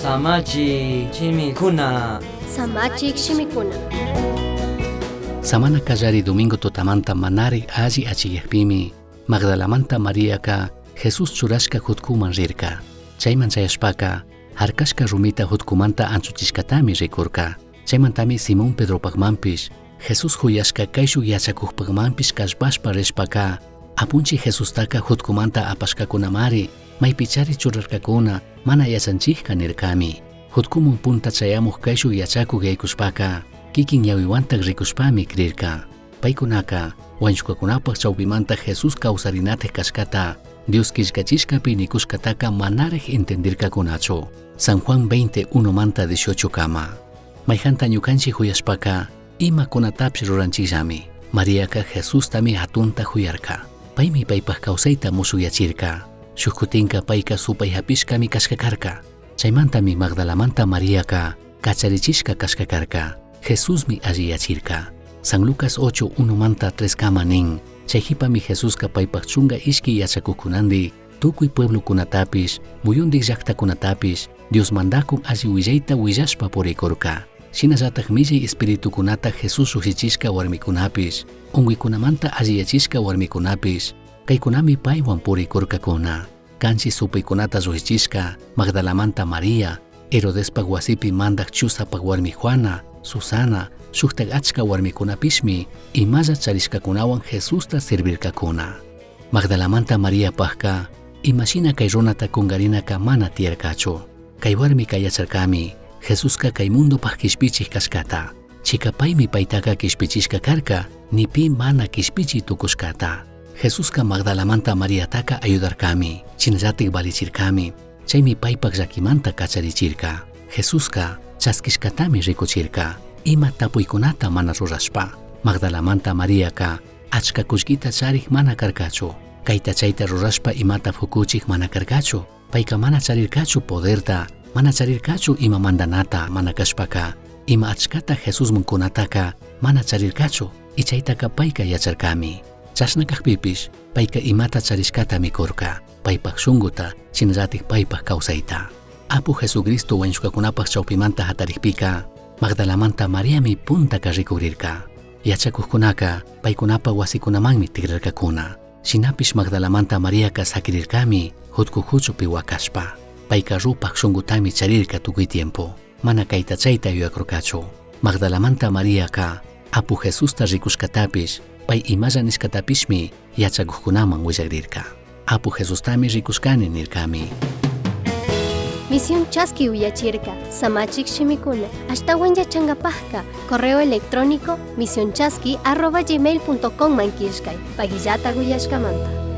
Samachi chimikuna. Samachik shimikuna. Samana kallari domingo tutamanta manari alli achiyekpimi Magdalamanta Mariaka Jesus churashka hutkuman rirka. Chayman chayashpaka harkashka rumita hutkumanta anchuchishkatami rikurka. Chaymantami Simón Pedro pagmanpish Jesus huyashka kayshu yachakukpagmanpish kashbashpa rishpaka apunchi Jesustaka hutkumanta apashkakunamari maypichari churarkakuna mana yachanchikka nirkami. Hutkumun punta chayamuq kayshu yachakuk yaykushpaka kikin yawiwantak rikushpami krirka. Paykunaka wanchukakunapaq chawpimanta Jesus kawsarinatej kashkata Dios kishkachishkapi nikushkataka manarij entendirkakunachu. San Juan 21 manta 18 kama. Mayjanta ñukanchik huyashpaka imakunatapsh ruranchikllami. Mariaka Jesus tami hatunta huyarka. Paymi paypaq kawsayta musuyachirka. Shuk kutinka payka supay hapishkami kashkakarka. Chaymantami Magdalamanta Mariaka kacharichishka kashkakarka. Jesusmi alliyachirka. San Lucas 8:1 manta 3 kama nin. Chayhipami Jesuska paypaq chunga ishki yachakukunandi tukuy pueblukunatapish muyundik llaqtakunatapish Dios mandakun alli willayta willashpa purikurka. Shinallatak millay espiritukunata Jesus lluqsichishka warmikunapish unwikunamanta alliyachishka warmikunapish kaykunami paywan purikurkakuna. Kanchi supaykunata lluqsichishka Magdalamanta María, Herodespaq wasipi mandaq chusapaq warmi Juana, Susana, shuktak achka warmikunapishmi imalla charishkakunawan Jesusta servirkakuna. Magdalamanta María paqka imashina kay runata kungarinaka mana tiyarkachu. Kay warmi kayacharkami Jesuska kay mundopaq kishpichik kashkata. Chikapaymi paytaka kishpichishka karka nipi mana kishpichi tukushkata. Jesuska Magdalamanta Mariataka ayudarkami, chinallatik balichirkami. Chaymi paypaq llakimanta kacharichirka. Jesuska chaskishkatami rikuchirka. Ima tapuykunata mana rurashpa. Magdalamanta Mariaka achka kullkita charik mana karkachu. Kayta chayta rurashpa imata fukuchik mana karkachu. Payka mana charirkachu poderta, mana charirkachu ima mandanata mana kashpaka. Ima achkata Jesusman kunataka mana charirkachu. Ichaytaka payka yacharkami. Chashna kaqpipish payka imata charishkata mikurka. Paypaq shunguta chinallatik paypaq kawsayta. Apu Jesucristo wanchukakunapaq chawpimanta hatarikpika Magdalamanta Mariami puntaka rikurirka. Yachakuqkunaka paykunapa wasikunamanmi tigrarkakuna. Shinapish Magdalamanta Mariaka sakirirkami hutkuhuchupi wakashpa. Payka rupaq shungutami charirka tukuy tiempo. Mana kayta chayta yuyakurkachu. Magdalamanta Mariaka apu Jesusta rikushkatapish pay imalla nishkatapishmi yachakuqkunaman willagrirka. Apu Jesustami rikushkani nirkami. Misión Chasqui Uyachirka, Samachik Shimikuna, Ashtawan Yachangapajka, correo electrónico misionchasqui@gmail.com manquishkay, Pagillata Guyashkamanta.